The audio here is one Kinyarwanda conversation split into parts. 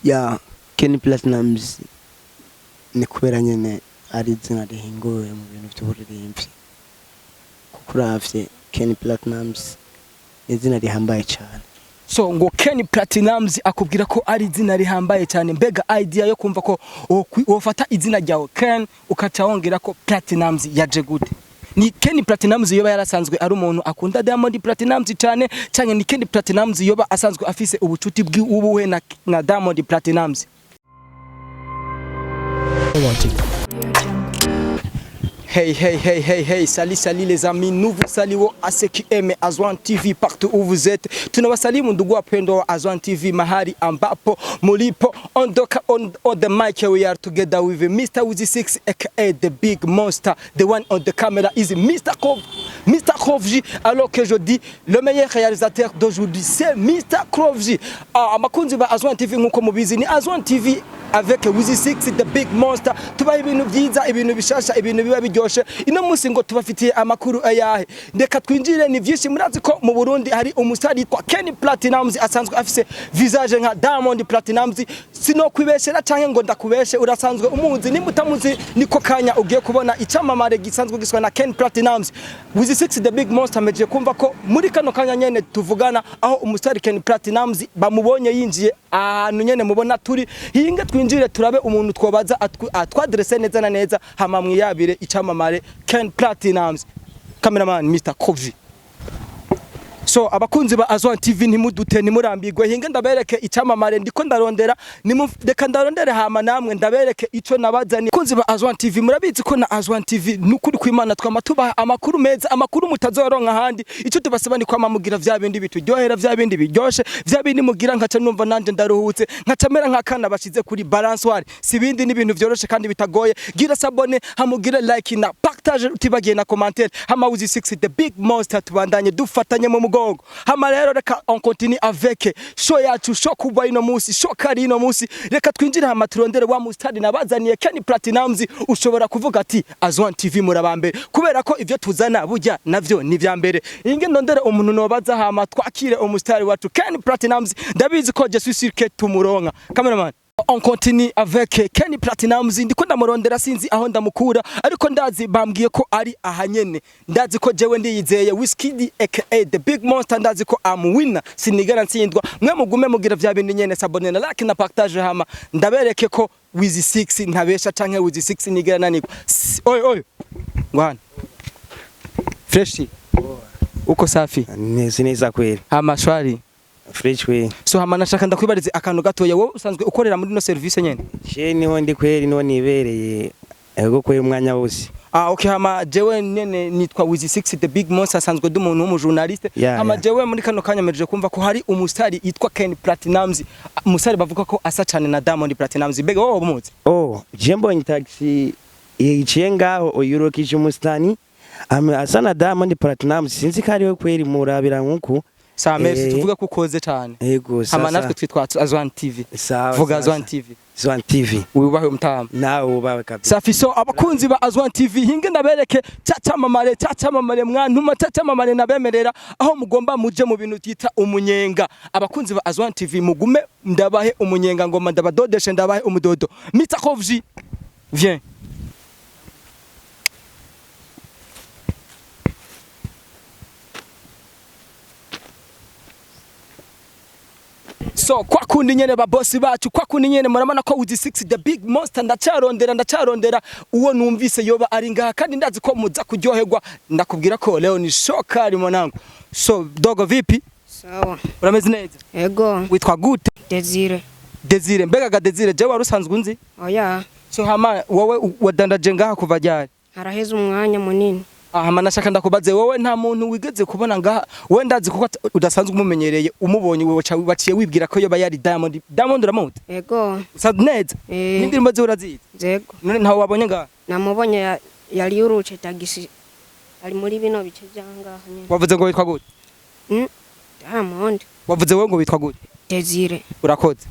Ya Platnumz ni kubera nyene ari izina rihinguwe mu bintu by'uburirimbyi kuko uravye Platnumz izina rihambaye cyane. So ngo Platnumz akubwira ko ari izina rihambaye cyane, mbega idea yo kumva ko wofata izina ryawe ukaca wongera ko Platnumz yaje gute? Ni Platnumz yoba yarasanzwe ari umuntu akunda Diamond Platnumz cyane cyane ni Platnumz yoba asanzwe afise ubucuti bw'ubuhe na Diamond Platnumz? Hey, salut les amis, nous vous saluons à ceux qui aiment Azwan TV partout où vous êtes. Tunawasalimu ndugu wapendwa wa Azwan TV mahali ambapo mulipo. On the mic we are together with Mr. Wiwe aka the big monster. The one on the camera is Mr. Krovji. Alors que je dis le meilleur réalisateur d'aujourd'hui c'est Mr. Krovji. Amakunzi ba Azwan TV nkuko mubizi ni Azwan TV avec Wiwe the big monster. Tubaye ibintu byiza, ibintu bishasha, ibintu biba biryoshe. Ino musi ngo tubafitiye amakuru ayahe. Ndeka twinjire ni vyinshi murazi ko mu Burundi hari umusari kwa Platnumz asanzwe afise visage nka Diamond Platnumz. Sino kwibeshera canke ngo ndakubeshe, urasanzwe umuzi ni mutamuzi niko kanya ugiye kubona icamamare gisanzwe giswa na Platnumz. Wiwe the big monster meje kumva ko muri kano kanya nyene tuvugana aho umusari Platnumz bamubonye yinjiye ahantu nyene mubona turi hinga twinjire turabe umuntu twobaza atwadresse neza na neza hama mwiyabire icamamare Platnumz. Cameraman Mr. Krovji. So abakunzi ba Azwan TV ntimudute nimurambirwe hinga ndabereke icamamare ndiko ndarondera reka ndarondere hama namwe ndabereke ico nabazani. Abakunzi ba Azwan TV murabizi ko na Azwan TV nukuri kwimana twamatuba amakuru meza, amakuru mutazoronka handi. Ico tubasaba ni kwama mugira vya bindi bituryohera, vya bindi biryoshe, vya bindi mugira nkaca numva nanje ndaruhutse, nkaca mera nkakana bashize kuri balansoire. Sibindi ni ibintu vyoroshe kandi bitagoye. Gira sabone, hamugire like na partage, utibagiye na commentaire. Hama Wiwe the big monster tubandanye dufatanye mu mugongo. Hama rero reka on continue avec show yacu, show Kuba ino musi, show kari ino musi. Reka twinjire hama turondere wa mustadi nabazaniye Platnumz. Ushobora kuvuga ati Azwan TV murabambere kubera ko ivyo tuzana burya navyo ni vya mbere. Inge ndondere umuntu nobaza hama twakire umustari wacu Platnumz. Ndabizi ko je suis sûr que tumuronka. Cameraman on continue avec Platnumz. Ndiko ndamurondera sinzi aho ndamukura ariko ndazi bambwiye ko ari ahanyene. Ndazi ko jewe ndiyizeye Wiwe aka the big monster, ndazi ko am winner sinigera ntsindwa. Mwe mugume mugira vya bindi nyene, sabone na like na partage hama ndabereke ko Wiwe ntabesha canke Wiwe nigera naniko. Oy ngwana fresh uko safi Neza kweli hama shwari fresh way. So hama nashaka ndakwibarize akantu gatoya, wowe usanzwe ukorera muri no service nyene? Je niho ndi kweli niho nibereye ego kweli umwanya wose. Okay, hama jewe nyene nitwa Wiwe the big monster, asanzwe dumuntu w'umujournaliste. Hama jewe muri kano kanya meje kumva ko hari umusari yitwa Platnumz. Umusari bavuga ko asa cyane na Diamond Platnumz. Bega wowe umuzi? Je mbonye taxi yiciye ngaho oyurokije umustani asa na Diamond Platnumz, sinzi ko ariwe kweli murabira nkuko. Sawa, merci tuvuga ko ukoze cyane. Yego sasa. Hama natwe twitwa Azwan TV. Vuga Azwan TV. Azwan TV. Wibahe umtama. Nawe ubawe kabisa. Safi, so abakunzi ba Azwan TV hinge ndabereke cyacamamare mwantuma cyacamamare nabemerera aho mugomba muje mu bintu twita umunyenga. Abakunzi ba Azwan TV mugume ndabahe umunyenga ngoma ndabadodeshe ndabahe umudodo. Mr. Krovji viens. So kwa kundi nyene ba boss bacu, kwa kundi nyene muramana ko Wiwe the big monster ndacarondera uwo numvise yoba ari ngaha kandi ndazi ko muza kuryoherwa. Ndakubwira ko leo ni shokari mwanangu. So dogo vipi? Sawa. Urameze neza? Ego. Witwa gute? Desire. Mbega ga Desire je warusanzwe unzi? Oya. So hama wowe wadandaje ngaha kuva ryari? Haraheze umwanya munini. Hama nashaka ndakubaze wowe nta muntu wigeze kubona ngaha, we ndazi kuko udasanzwe umumenyereye, umubonye wewe waciye wibwira ko yoba yari Diamond uramuzi? Ego. Sadneza n'indirimbo ze urazizi? Yego. None ntawe wabonye ngaha? Namubonye yari yuruce tagisi ari muri bino bice byanga nyene. Wavuze ngo witwa gute? Diamond. Wavuze wowe ngo witwa gute? Desire. Urakoze.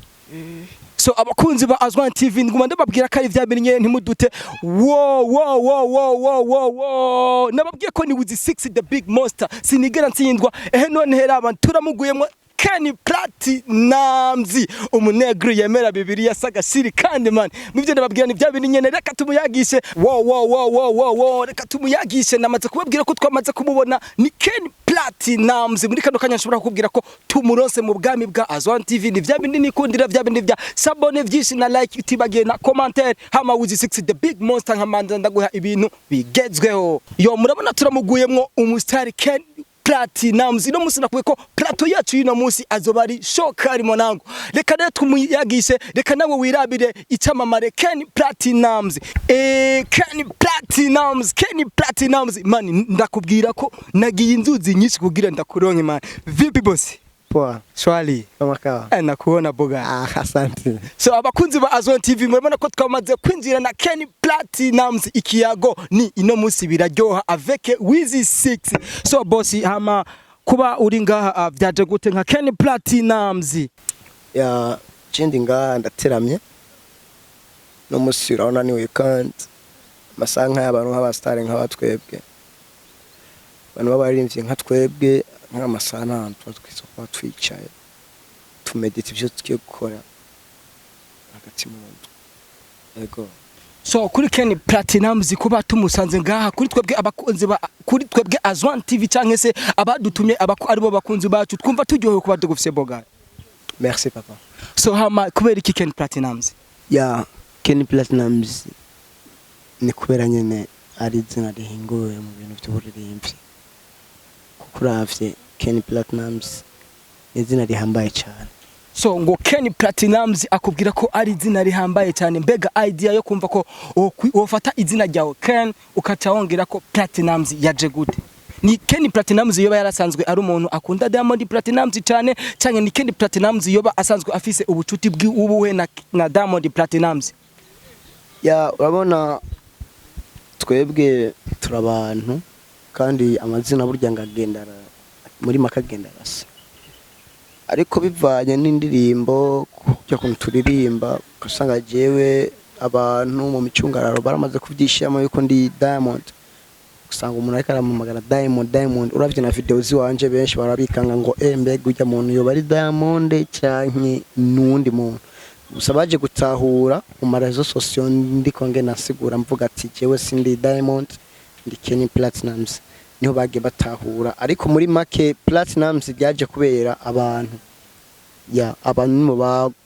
So abakunzi ba Azwan TV nguma ndababwira ko ari vya binye ntimudute. Nababwiye ko ni Wiwe the big monster sinigera ntsindwa. None hera abantu turamuguyemo Ken Platnumz umunegru yemera Bibiliya sagasiri kandi man muvyo ndababwira ni bya bintu nyene reka tumuyagishe wow reka tumuyagishe namaze kubabwira ko twamaze kumubona ni Ken Platnumz muri kano kanya nshobora kukubwira ko tumuronse mu bwami bwa Azwan TV ni bya bintu nikundira bya bintu bya sabone vyinshi na like utibagiye na commentaire hama wizi 6 the big monster nkamanza ndaguha ibintu bigezweho yo murabona turamuguyemwo umustar Ken Platnumz ino musi nakuye ko plato yacu ino musi azobari shokari monango reka rero tumuyagishe reka nawe wirabire icamamare Ken Platnumz Ken Platnumz man ndakubwira ko nagiye inzuzi nyinshi kugira ndakuronke man vipi boss Poa. Swali. Kamakawa. Nakuona boga. Asante. So abakunzi ba Azwan TV murabona ko twamaze kwinjira na Ken Platnumz ikiyago ni ino musi biraryoha avec Wizi 6. So boss hama kuba uri ngaha vyaje gute nka Ken Platnumz? Ya cindi ngaha ndateramye. No musi urabona ni weekend. Masanka y'abantu nk'abastare nk'abatwebwe. Abantu babarimvye nka twebwe nk'amasana twitwa twicaye tumedita ibyo tugiye gukora hagati mu ego. So kuri Ken Platnumz kuba tumusanze ngaha kuri twebwe abakunzi kuri twebwe Azwan TV canke se abadutumye aribo bakunzi bacu twumva turyohewe kuba dugufise boga. Merci papa. So hama kubera iki Ken Platnumz? Ya Ken Platnumz ni kubera nyene ari izina rihinguwe mu bintu by'uburirimbi. Kuravye Ken Platnumz izina rihambaye cyane. So ngo Ken Platnumz akubwira ko ari izina rihambaye cyane mbega idea yo kumva ko wofata izina ryawe Ken ukatawongera ko Platnumz yaje gute? Ni Ken Platnumz yoba yarasanzwe ari umuntu akunda Diamond Platnumz cyane cyane ni Ken Platnumz yoba asanzwe afise ubucuti bw'ubuhe na Diamond Platnumz? Ya urabona twebwe turabantu kandi amazina burya ngagendara muri makagenda rasa ariko bivanye n'indirimbo cyo kunturirimba kusanga jewe abantu mu micungararo baramaze kuvyishiyamo yuko ndi Diamond kusanga umuntu ariko aramamagara Diamond uravye na video ziwanje benshi barabikanga ngo mbega ujya muntu yo bari Diamond cyanke nundi muntu gusa baje gutahura mu marezo social ndiko ngena sigura mvuga ati jewe sindi Diamond ndi Ken Platnumz niho bagiye batahura ariko muri make Platnumz byaje kubera abantu ya abantu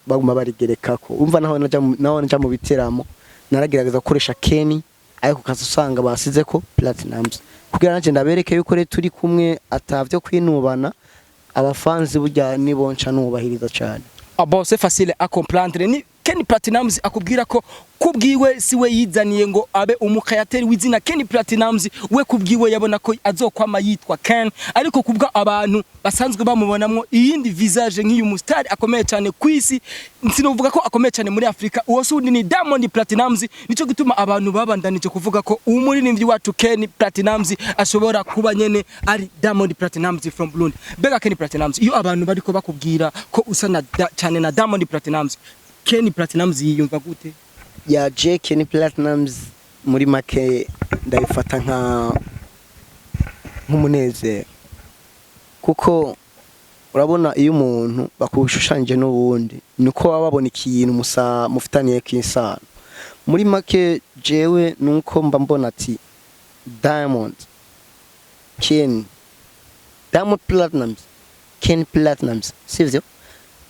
baguma barigereka ko umva naho naja mu biteramo naragerageza gukoresha Ken ariko kasusanga basize ko Platnumz kugira nanje ndabereke yuko re turi kumwe atavyo kwinubana abafanzi burya nibonca nubahiriza cyane. Bon c'est facile à comprendre ni Ken Platnumz akubwira ko kubwiwe siwe yizaniye ngo abe umukayateri w'izina Ken Platnumz we kubwiwe yabona ko azokwama yitwa Ken ariko kubwa abantu basanzwe bamubonamwo iyindi visage nk'iyu mustari akomeye cyane kwisi nsinovuga ko akomeye cyane muri Afrika uwo sundi ni Diamond Platnumz nico gituma abantu babandanije kuvuga ko umuririmbyi wacu Ken Platnumz ashobora kuba nyene ari Diamond Platnumz from Burundi. Bega Ken Platnumz iyo abantu bariko bakubwira ko usana cyane na Diamond Platnumz Ken Platnumz yiyumva gute? Yaje Ken Platnumz muri make ndabifata nk'umunezero kuko urabona iyo umuntu bakushushanje n'ubundi niko babona ikintu mufitaniye kinsana muri make jewe nuko mba mbona ati Diamond Platnumz Ken Platnumz sivyo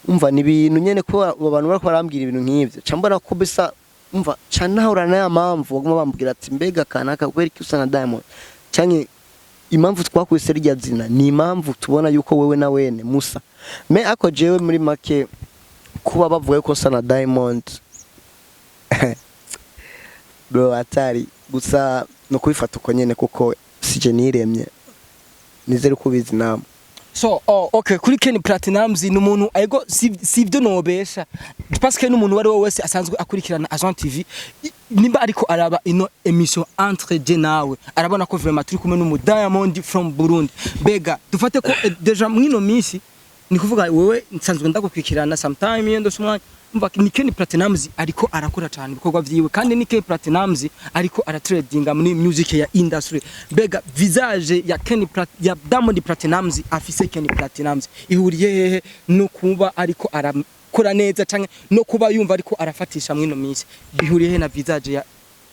umva ni ibintu nyene ko abantu bariko barambwira ibintu nk'ivyo cambona ko bisa umva canahura na mpamvu baguma bambwira ati mbega kanaka kweri usana Diamond canke impamvu twakwise rya zina ni impamvu tubona yuko wewe na wene musa me ako jewe muri make kuba bavuga ko usana Diamond bro atari gusa no kubifata uko nyene kuko sije niremye nizere kubizi namwe. So okay kuri Ken Platnumz ni umuntu ego sivyo nobesha parce que n'umuntu wari wese asanzwe akurikirana Azwan TV nimba ariko araba ino emission entre je nawe arabona ko vraiment turi kumwe n'umu Diamond from Burundi bega dufate ko deja mwino misi ni kuvuga wewe nsanzwe ndagukurikirana sometime yendo sumwa umva ni Ken Platnumz ariko arakora cyane ibikorwa vyiwe kandi ni Ken Platnumz ariko aratradinga muri music ya industry bega visage ya ya Diamond Platnumz afise Ken Platnumz ihuriye hehe no kuba ariko arakora neza canke no kuba yumva ariko arafatisha mwino minsi bihuriye he na visage ya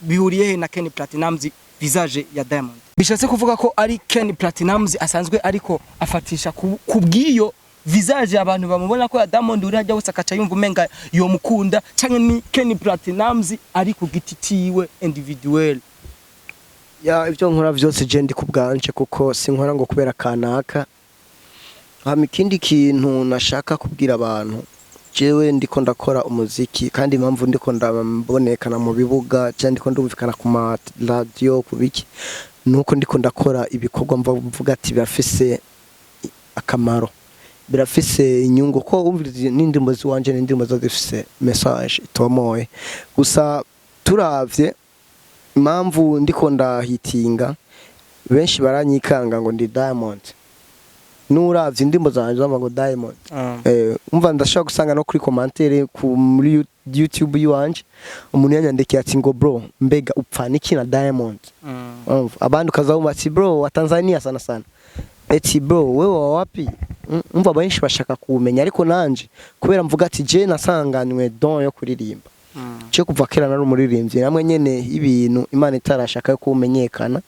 bihuriye he na Ken Platnumz visage ya Diamond bishatse kuvuga ko ari Ken Platnumz asanzwe ariko afatisha kubwiyo visage abantu bamubona ko ya Diamond uri hajya wose akaca yumva umenga yo mukunda canke ni Ken Platnumz ari ku giti ciwe individual ya ibyo nkora byose je ndi kubwanje kuko sinkora ngo kubera kanaka ikindi kintu nashaka kubwira abantu jewe ndiko ndakora umuziki kandi impamvu ndiko ndabonekana mu bibuga cyane ndiko ndumvikana ku ma radio kubiki nuko ndiko ndakora ibikorwa mvuga ati birafise akamaro birafise inyungu ko umvirize n'indimo ziwanje n'indimo zifise message itomoye gusa turavye impamvu ndiko ndahitinga benshi baranyikanga ngo ndi Diamond nuravye indimo zanje ngo Diamond umva ndashaka gusanga no kuri commentaire muri YouTube yiwanje umuntu yanyandikiye ati ngo bro mbega upfa niki na Diamond abandi kazawuma ati bro wa Tanzania sana sana eti bro wewe wapi umva benshi bashaka kumenya ariko nanje kubera mvuga ati je nasanganywe don yo kuririmba cyo kuva kera nari umuririmbyi namwe nyene ibintu Imana itarashaka ko umenyekana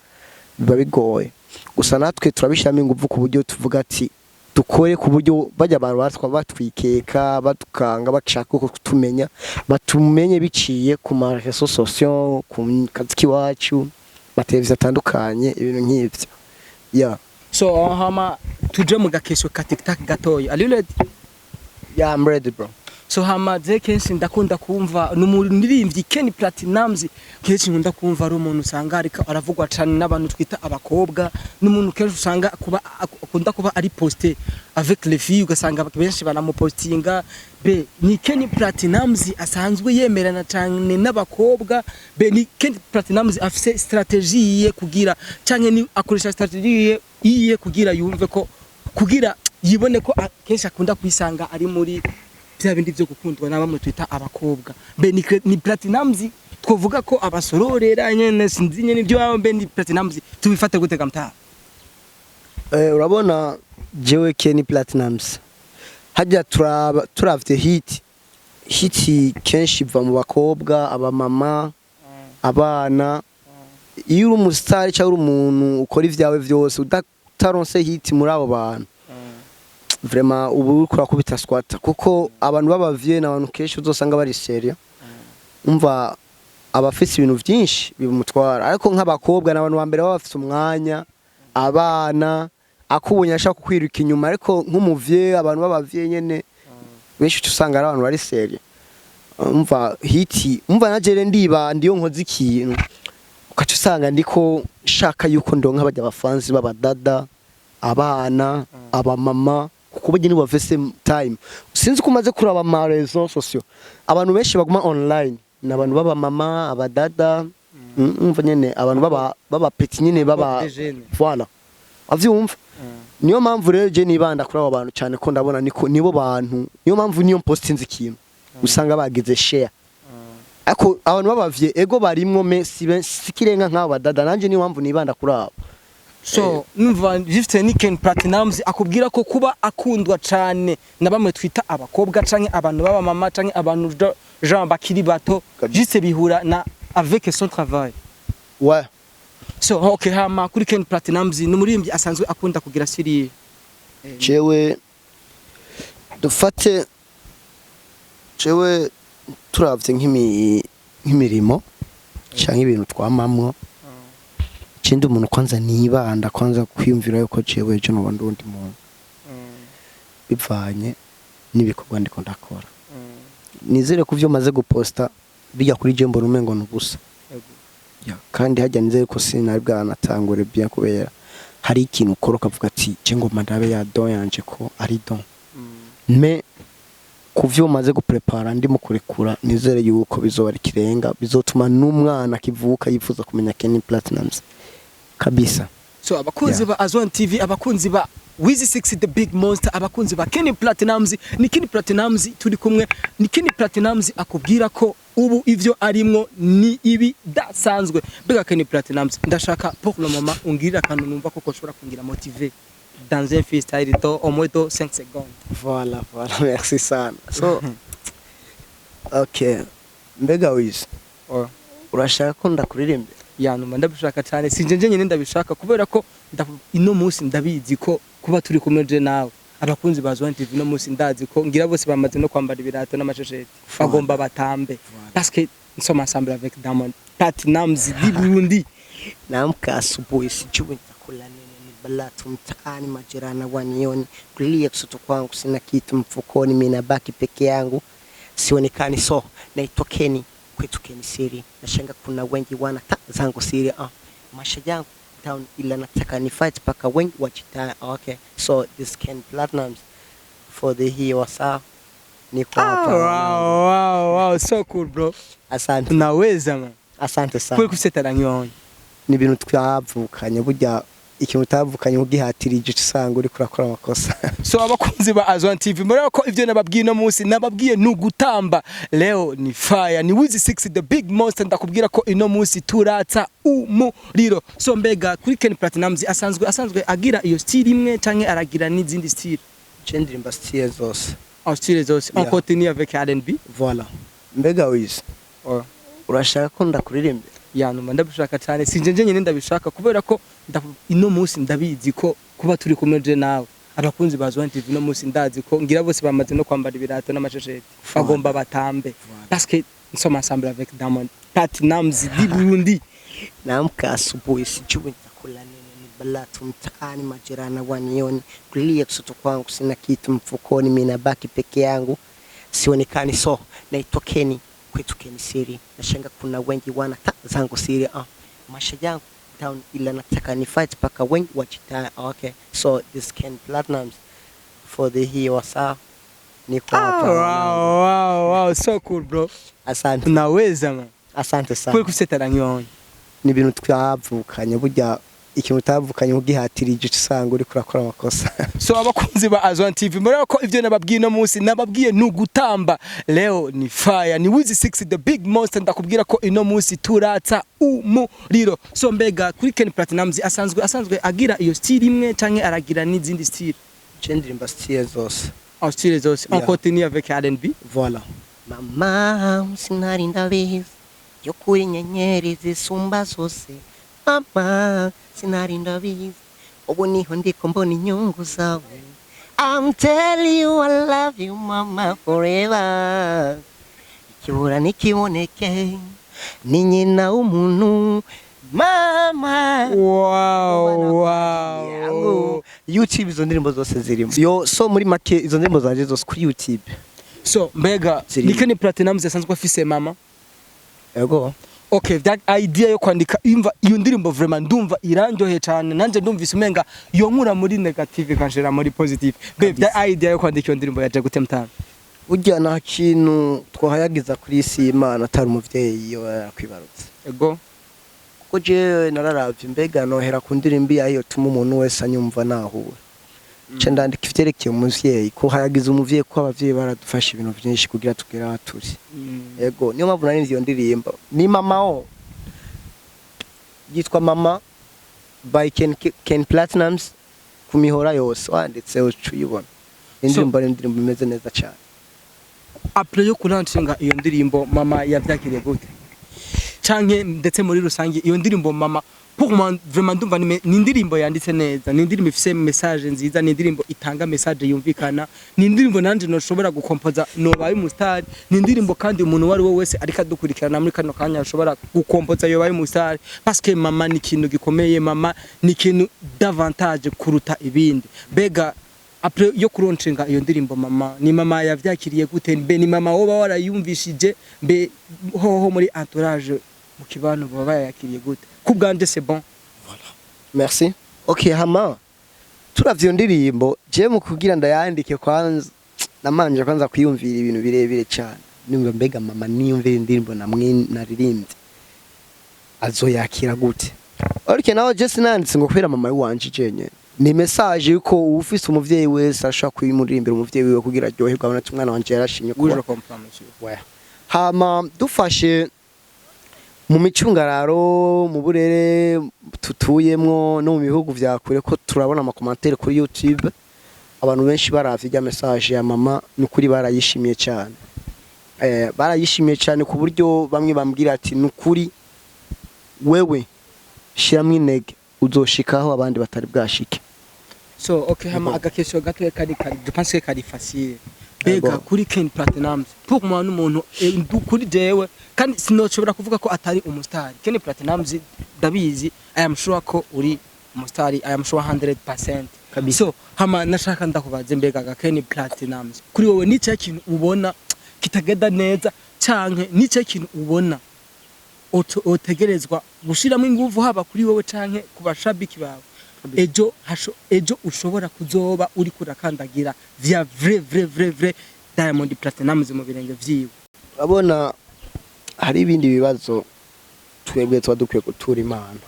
biba bigoye gusa natwe turabishamo ingufu ku buryo tuvuga ati dukore ku buryo bajya abantu batwikeka batukanga bashaka ko tumenya batumenye biciye ku ma réseaux sociaux ku kazi kiwacu mateleviziyo atandukanye ibintu nk'ivyo yeah. So hama tuje mu gakesho ka TikTok gatoya are you ready? Yeah, I'm ready bro. So hama je kenshi ndakunda kumva n'umuririmbyi Ken Platnumz kenshi nkunda kumva ari umuntu usanga ariko aravugwa cyane n'abantu twita abakobwa n'umuntu kenshi usanga kuba akunda kuba ari poster avec les filles ugasanga benshi banamupostinga be ni Ken Platnumz asanzwe yemerana cyane n'abakobwa be ni Ken Platnumz afise strategie ye kugira cyane ni akoresha strategie iye kugira yumve ko kugira yibone ko kenshi akunda kwisanga ari muri bya bindi byo gukundwa n'abamwe twita abakobwa be ni Platnumz twovuga ko abasororera nyene sinzi nyene ibyo be ni Platnumz tubifate gutega mta urabona jewe Ken Platnumz hajya turavye hit kenshi biva mu bakobwa abamama abana iyo uri umustar cyangwa umuntu ukora ivyawe byose utaronse hit muri abo bantu vraiment ubu ukora kubita squat kuko abantu babavye n'abantu kenshi uzosanga bari seria umva abafise ibintu byinshi bimutwara ariko nk'abakobwa n'abantu bambere babafise umwanya abana akubonye ashaka kukwiruka inyuma ariko nk'umuvye abantu babavye nyene benshi usanga ari abantu bari seria umva hiti umva najere ndiyo nkoze ikintu ukaca usanga ndiko shaka yuko ndonka bajya abafanzi babadada abana abamama kuko bageni bafise time sinzi kumaze kuraba ama réseaux sociaux abantu benshi baguma online nabantu baba mama abadada umva nyene abantu baba petit nyene baba voilà avyumva niyo mpamvu rero je nibanda kuri abo bantu cyane ko ndabona nibo bantu niyo mpamvu niyo postinze ikintu usanga bagize share ako abantu babavye ego barimwo sikirenga nk'abo badada nanje niyo mpamvu nibanda kuri abo so numva gifite ni Ken Platnumz akubwira ko kuba akundwa cyane na bamwe twita abakobwa canke abantu baba mama canke abantu Jean bakiri bato juste bihura na avec son travail ouais so okay hama kuri Ken Platnumz n'umurimbyi asanzwe akunda kugira siri jewe dufate jewe turavye nk'imirimo canke ibintu twamamwo Chindi umuntu kwanza nibanda kwanza kwiyumvira yuko jewe ejo no bandundi muntu bivanye nibikorwa ndiko ndakora nizere kuvyo maze guposta bijya kuri je mbona umengo nubusa kandi hajya nizere ko sinari bwanatangure bya kubera hari ikintu ukoroka avuga ati je ngoma ndabe ya don yanje ko ari don me kuvyo maze guprepara ndimo kurekura nizere yuko bizoba ari kirenga bizotuma n'umwana kivuka yifuza kumenya Ken Platnumz kabisa so abakunzi ba Azwan TV abakunzi ba Wizi 6 the big monster abakunzi ba Kenny Platnumz ni Kenny Platnumz turi kumwe ni Kenny Platnumz akubwira ko ubu ivyo arimwo ni ibi dasanzwe bega Kenny Platnumz ndashaka pour le moment ungirira kantu numva ko koshobora kungira motiver dans un freestyle to au moins 5 secondes. Voilà, merci sana. So okay, mbega Wizi urashaka ko ndakuririmbe? Yanuma ndabishaka cyane sinje nyine ndabishaka kubera ko ino munsi ndabizi ko kuba turi kumwe je nawe abakunzi ba Azwan TV no munsi ndazi ko ngira bose bamaze no kwambara ibirato n'amashesheti bagomba batambe parce que nous sommes ensemble avec Diamond Platnumz di Burundi naamka asubuhi sijui nitakula nini, ni balatu mtaani majirani wanioni, kulia kusoto kwangu sina kitu mfukoni, mimi nabaki peke yangu sionekani, so naitwa Kenny kwetu Kenny siri, nashanga kuna wengi wanata zangu siri, maisha yangu down ila nataka ni fight paka wengi wachita. Okay, so this Kenny Platnumz for the here sawa niko hapa. Wow, so cool bro, asante. Naweza man, asante sana kuri kusetara ngiyo ni ibintu twavukanye, burya ikintu utavukanye ugihatirije usanga uri kurakora amakosa. So abakunzi ba Azwan TV murako ko ivyo nababwiye no munsi nababwiye nugutamba, leo ni fire, ni Wizi 6 the big monster ndakubwira ko ino munsi turatsa umuriro. So mbega kuri Kenny Platnumz asanzwe agira iyo style imwe canke aragira n'izindi style? Ndirimba style zose. Style zose. On continue avec R&B. Voilà. Mbega Wizi urashaka ko ndakuririmbe? Yanuma ndabishaka cyane sinje nyine ndabishaka kubera ko ino munsi ndabizi ko kuba turi kumwe je nawe abakunzi ba Azwan TV no munsi ndazi ko ngira bose bamaze no kwambara ibirato n'amashesheti bagomba batambe parce que nous sommes ensemble avec Diamond Platnumz di Burundi naamka asubuhi sijui nitakula nini, ni balatu mtaani majirani wanioni, kulia kusoto kwangu sina kitu mfukoni, mimi nabaki peke yangu sionekani, so naitwa Kenny kwetu Kenny siri, nashanga kuna wengi wanata zangu siri, maisha yangu down ila nataka ni fight paka wengi wachita. Okay, so this Kenny Platnumz for the here sawa niko hapa. Wow, so cool bro, asante. Naweza man, asante sana kuri kusetara ngiyo ni ibintu twavukanye, burya ikintu utavukanye ugihatirije usanga uri kurakora amakosa. So abakunzi ba Azwan TV murako ko ivyo nababwiye no munsi nababwiye nugutamba, leo ni fire, ni Wizi 6 the big monster ndakubwira ko ino munsi turatsa umuriro. So mbega kuri Kenny Platnumz asanzwe agira iyo style imwe canke aragira n'izindi style? Ndirimba style zose. Style zose. On continue avec R&B. Voilà. Mama sinari ndabizi yo kuri nyenyeri zisumba zose, mama sinari ndabizi ubu niho ndiko mbona inyungu zawe, I'm telling you I love you mama forever, ikibura nikiboneke ni nyina umuntu mama. Wow. YouTube izo ndirimbo zose zirimo. Yo, so muri make izo ndirimbo zanje zose kuri YouTube. So mbega ni Kenny Platnumz asanzwe afise mama? Yego. Okay, that idea yo kwandika imva iyo ndirimbo vraiment ndumva iranjohe cyane, nanje ndumvise umenga yo nkura muri negative kanjera muri positive. Babe, that idea yo kwandika iyo ndirimbo yaje gute mtana? Ujya nta kintu twahayagiza kuri isi Imana atari umuvyeyi yo yakwibarutse. Ego. Kuko je nararavye mbega nohera ku ndirimbo yayo tuma umuntu wese anyumva nahura. Ce ndandika ivyerekeye umuvyeyi ko hayagiza umuvyeyi ko abavyeyi baradufasha ibintu byinshi kugira tugera ahaturi. Ego niyo mpamvu nari iyo ndirimbo ni mama o yitwa Mama by Kenny Platnumz ku mihora yose wanditse ucuyibona. Indirimbo imeze neza cyane. Après yo kulancinga iyo ndirimbo mama yavyakiriye gute? Canke ndetse muri rusange iyo ndirimbo mama pour moi vraiment ndumva ni indirimbo yanditse neza, ni indirimbo ifise message nziza, ni indirimbo itanga message yumvikana, ni indirimbo nanje noshobora gukompoza nobaye umustar, ni indirimbo kandi umuntu wari we wese ariko adukurikirana muri kano kanya ashobora gukompoza yobaye umustar parce que mama ni kintu gikomeye, mama ni kintu davantage kuruta ibindi. Bega après yo kuroncinga iyo ndirimbo mama ni mama yavyakiriye gute? Mbe ni mama woba warayumvishije, mbe hoho muri entourage mu kibano baba yakiriye gute? Kubwanje c'est bon. Voilà. Merci. Okay, hama turavye iyo ndirimbo je mu kugira ndayandike kwanza namanje kwanza kuyumvira ibintu birebire cyane. Nimba mbega mama niyumvira indirimbo namwe naririmbye azoyakira gute? Ariko naho je sinanditse ngo kwera mama wanje jenye. ni message yuko ufise umuvyeyi wese ashaka kuyimuririmbira umuvyeyi wiwe kugira aryoherwa abona ati umwana wanje yarashimye Uje compromise. hama dufashe mu micungararo mu burere tutuyemwo no mu bihugu vya kure ko turabona ama commentaire kuri YouTube abantu benshi baravye ya message ya mama nukuri barayishimiye cyane barayishimiye cyane ku buryo bamwe bambwira ati nukuri wewe shiramwe intege uzoshikaho abandi batari bwashike. So okay, hama agakesho gato kari je pense que kari facile. Bega kuri Ken Platnumz pour moi n'umuntu kuri jewe kandi sinoshobora kuvuga ko atari umustar. Ken Platnumz dabizi I am sure ko uri umustar, I am sure 100%. So hama nashaka ndakubaze mbega ga Ken Platnumz kuri wowe ni cyo kintu ubona kitagenda neza canke ni cyo kintu ubona otegerezwa gushiramo ingufu haba kuri wowe canke kubashabiki bawe ejo ushobora kuzoba uri kurakandagira vya vrai Diamond Platnumz mu birenge vyiwe. Urabona hari ibindi bibazo twebwe twa dukwiye gutura Imana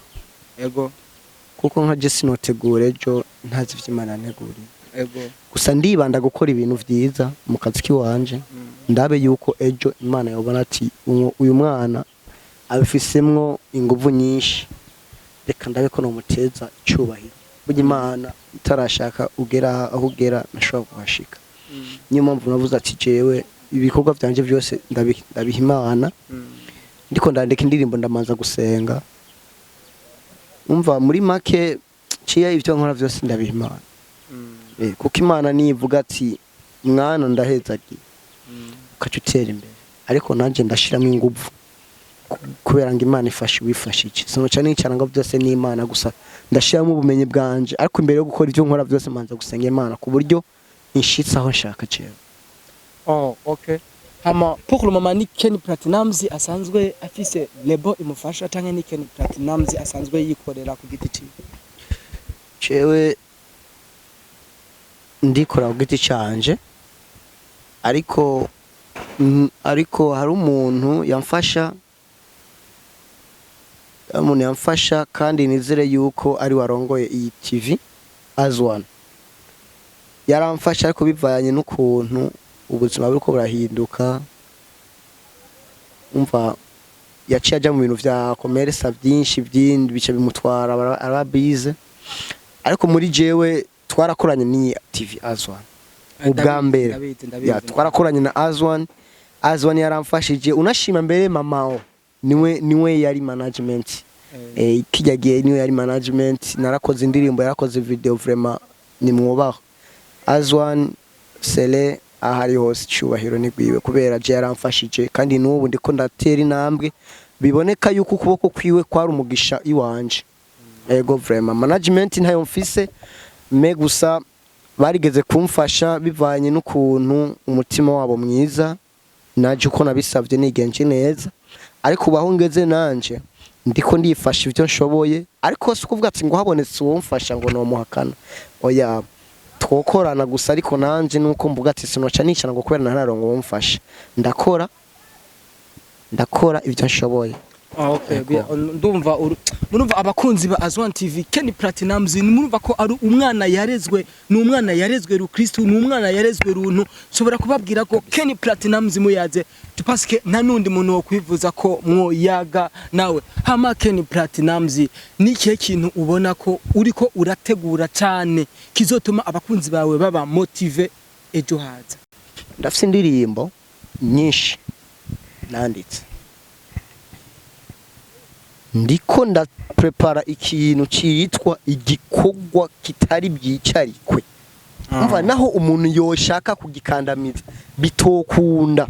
Ego kuko nka je sinotegura ejo ntazi vy'Imana nteguri. Ego Gusa ndibanda gukora ibintu vyiza mu kazi kiwanje ndabe yuko ejo Imana yobona ati uyu mwana abifisemwo inguvu nyinshi reka ndabe ko no muteza cyubahiro burya Imana itarashaka ugera aho ugera nashobora kuhashika. Niyo mpamvu navuze ati jewe ibikorwa byanje byose ndabiha Imana ndiko ndandika indirimbo ndamanza gusenga umva muri make ciye ivyo nkora byose ndabiha Imana kuko Imana nivuga ati mwana ndahezagiye ukacutera imbere ariko nanje ndashiramo inguvu kubera ngo Imana ifashe wifashije sinoca n'icana ngo byose ni Imana gusa ndashiramo ubumenyi bwanje ariko imbere yo gukora ivyo nkora byose manza gusenga Imana ku buryo inshitsa aho nshaka cyewe. Oh okay. Hama pour le moment ni Ken Platnumz asanzwe afise label imufasha canke ni Ken Platnumz asanzwe yikorera ku giti cyiwe. Cewe ndikora ku giti canje ariko hari umuntu yamfasha kandi nizere yuko ari warongoye iyi TV Azwan yaramfasha ariko bivanye n'ukuntu ubuzima buriko burahinduka umva yaciye aja mu bintu vya commerce byinshi byindi bice bimutwara arabize ariko muri jewe twarakoranye ni TV Azwan ubwa mbere twarakoranye na Azwan yaramfashije unashima mbere mamao niwe yari management kijagiye niwe yari management narakoze indirimbo yarakoze video vraiment ni mwubaho Azwan Sele ahari hose cyubahiro ni gwiwe kubera je yaramfashije kandi n'ubu ndiko ndatera intambwe biboneka yuko ukuboko kwiwe kwari umugisha iwanje ego vraiment management ntayo mfise me gusa barigeze kumfasha bivanye n'ukuntu umutima wabo mwiza naje uko nabisavye nigenje neza ariko baho ngeze nanje ndiko ndifasha ivyo nshoboye ariko si kuvuga ati ngo habonetse uwo mfasha ngo no muhakana oya twokorana gusa ariko nanje nuko mvuga ati sinoca nicana ngo kubera nararongo uwo mfasha ndakora ivyo nshoboye. Okay, ndumva abakunzi ba Azwan TV Ken Platnumz numva ko ari umwana yarezwe rukristo n'umwana yarezwe runtu sobora kubabwira ko Ken Platnumz muyaze parce que nanundi muntu wo kwivuza ko mwo yaga nawe hama Ken Platnumz ni kihe kintu ubona ko uriko urategura cyane kizotuma abakunzi bawe baba motive ejo haza. Ndafise indirimbo nyinshi nanditse ndiko ndaprepara ikintu cyitwa igikogwa kitari byicarikwe umva naho umuntu yoshaka kugikandamiza bitokunda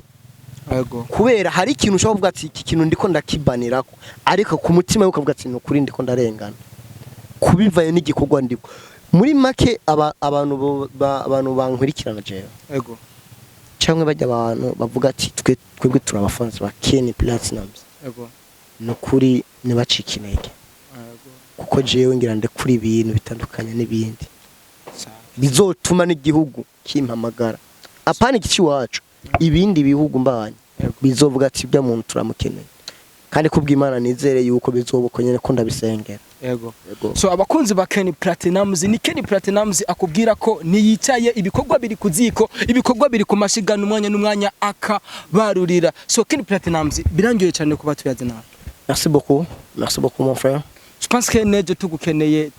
kubera hari ikintu ushobora kuvuga ati iki kintu ndiko ndakibanirako ariko ku mutima ukavuga ati nukuri ndiko ndarengana kubivaye n'igikogwa ndiko muri make abantu bankurikirana jewe cyangwa bajya abantu bavuga ati twebwe turabafanzi ba Ken Platnumz nukuri nibacika intege kuko jewe ngira ndekuri ibintu bitandukanye n'ibindi bizotuma n'igihugu kimpamagara apana ikici wacu ibindi bihugu mbanye bizovuga ati bya muntu turamukeneye kandi kubw'Imana nizere yuko bizobuko nyene ko ndabisengera Yego. Yego. So abakunzi ba Ken Platnumz ni Ken Platnumz akubwira ko niyicaye ibikorwa biri kuziko ibikorwa biri ku mashigano umwanya n'umwanya akabarurira. So Ken Platnumz birangiye cyane kuba tuyaze nawe. Merci beaucoup mon frère. Je pense que neje tugukeneye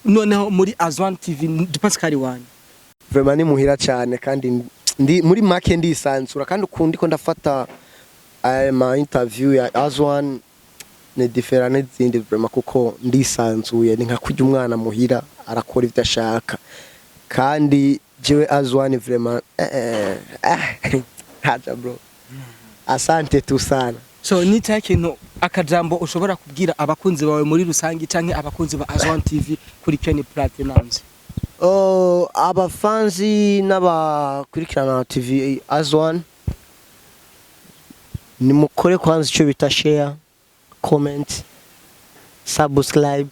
noneho muri Azwan TV je pense kari wanye. Vraiment ni muhira cyane kandi ndi muri make ndisansura kandi ukundi ko ndafata ma interview ya Azwan ne different zindi vraiment kuko ndisanzuye ni nka kujya umwana muhira arakora ivyo ashaka kandi jewe Azwan vraiment haja bro. Asante tu sana. So ni kintu akajambo ushobora kubwira abakunzi bawe muri rusangi canke abakunzi ba Azwan TV kuri Ken Platnumz? Abafanzi n'abakurikirana TV Azwan ni mukore kwanza icyo bita share, comment, subscribe,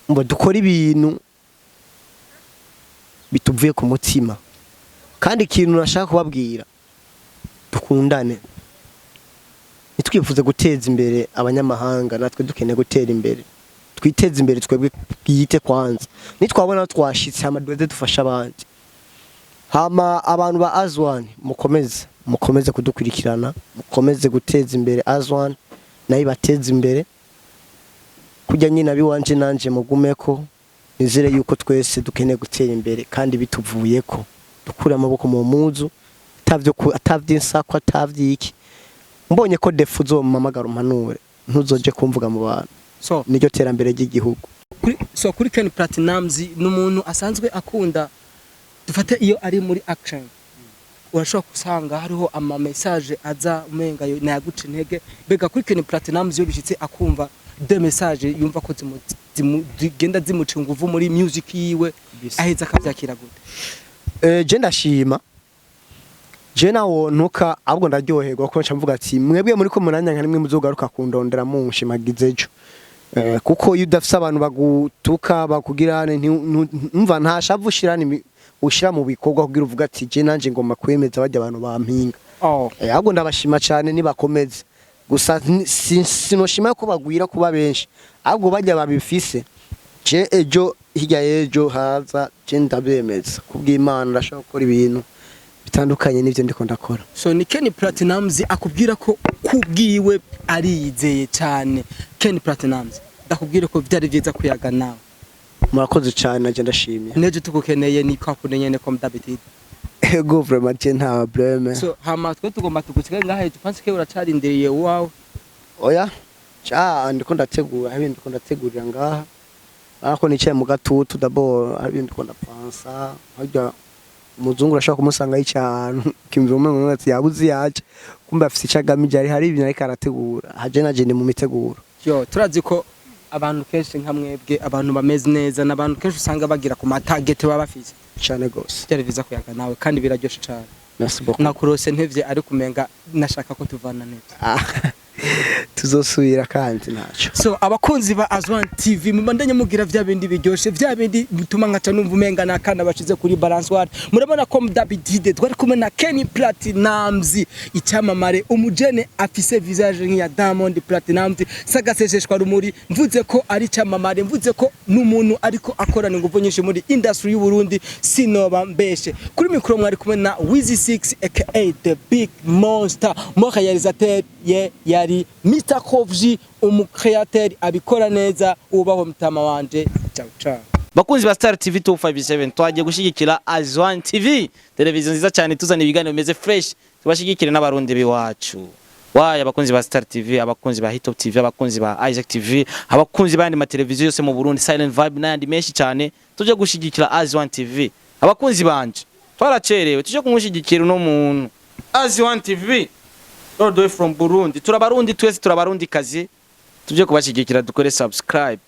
mbo dukora ibintu bituvuye ku mutima kandi ikintu nashaka kubabwira dukundane. Nitwifuze guteza imbere abanyamahanga natwe dukeneye gutera imbere. Twiteze imbere twebwe yite kwanza. Nitwabona twashitse amadoze dufasha abandi. Hama abantu ba Azwan mukomeze kudukurikirana, mukomeze guteza imbere Azwan nayi bateza imbere. Kujya nyina biwanje nanje mugumeko nizere yuko twese dukeneye gutera imbere kandi bituvuyeko. Dukura amaboko mu muzu atavy'insako atavyiki. Mbonye ko defu zo mamagara umpanure ntuzoje kumvuga mu bantu. So niryo terambere ry'igihugu. Kuri Ken Platnumz n'umuntu asanzwe akunda dufate iyo ari muri action urashobora kusanga hariho ama message aza umenga yo nayaguca intege bega kuri Ken Platnumz yo bishitse akumva de message yumva ko zigenda zimuca inguvu muri music yiwe aheza akavyakira gute. Je ndashima je nawo ntuka ahubwo ndaryoherwa ko nca mvuga ati mwebwe muri ko munanya nka nimwe muzogaruka kundondera mu nshimagizejo. Kuko iyo udafise abantu bagutuka bakugirane ntumva ntashavu ushira mu bikorwa kugira uvuga ati je nanje ngoma kwemeza bajya abantu bampinga. Ahubwo ndabashima cyane nibakomeze. Gusa sinoshima ko bagwira kuba benshi. Ahubwo bajya babifise. Je ejo hirya yejo haza je ndabemeza. Kubw'Imana ndashaka gukora ibintu bitandukanye n'ivyo ndiko ndakora. So ni Ken Platnumz akubwira ko kubwiwe ariyizeye cyane. Ken Platnumz ndakubwira ko byari byiza kuyaga nawe. Murakoze cyane naje ndashimye. Neje tugukeneye ni kwakune nyene comme d'habitude. Ego vraiment je nta problème. So hama twe tugomba tugutse ngahe tupanse ke uracarindiriye wawe. Oya ndiko ndategurira ngaha. Ariko nicaye mu gatutu d'abord ari ndiko ndapansa hajya umuzungu urashaka kumusanga y'icyantu kimvira umuntu ati yabuze yaje kumbe afite icagamije ari hari ibintu ariko arategura haje naje ni mu miteguro. Yo turazi ko abantu kenshi nka mwebwe abantu bameze neza n'abantu kenshi usanga bagira ku target baba bafise cyane gose. Cyari biza kuyaga nawe kandi biraryoshe cyane. Merci beaucoup. Nakurose ntevye ari kumenga nashaka ko tuvana neza. Tuzosubira kandi naco. So abakunzi ba Azwan TV mubandanye mugira vya bindi biryoshe vya bindi bituma nkaca numva umenga nakana bashize kuri balansoire. Murabona ko David twari kumwe na Ken Platnumz icyamamare umujene afise visage nk'iya Diamond Platnumz sagasesheshwa rumuri mvuze ko ari cyamamare mvuze ko n'umuntu ariko akorana ingufu nyinshi muri industry y'u Burundi sinoba mbeshe. Kuri micro mwari kumwe na Wizi 6 aka the big monster mo réalisateur yari Mr. Kovji umukreateur abikora neza ubaho mutama wanje. Ciao ciao. Bakunzi ba Star TV 257 twagiye gushigikira Azwan TV televiziyo nziza cyane tuzana ibiganiro bimeze fresh tubashigikire n'abarundi biwacu. Waya abakunzi ba Star TV, abakunzi ba Hitop TV, abakunzi ba Isaac TV, abakunzi bandi ma televiziyo yose mu Burundi Silent Vibe n'andi menshi cyane tuje gushigikira Azwan TV. Abakunzi banje twaracerewe tuje kumushigikira no muntu Azwan TV all the way from Burundi. Turabarundi twese turabarundi kazi tuje kubashigikira dukore subscribe.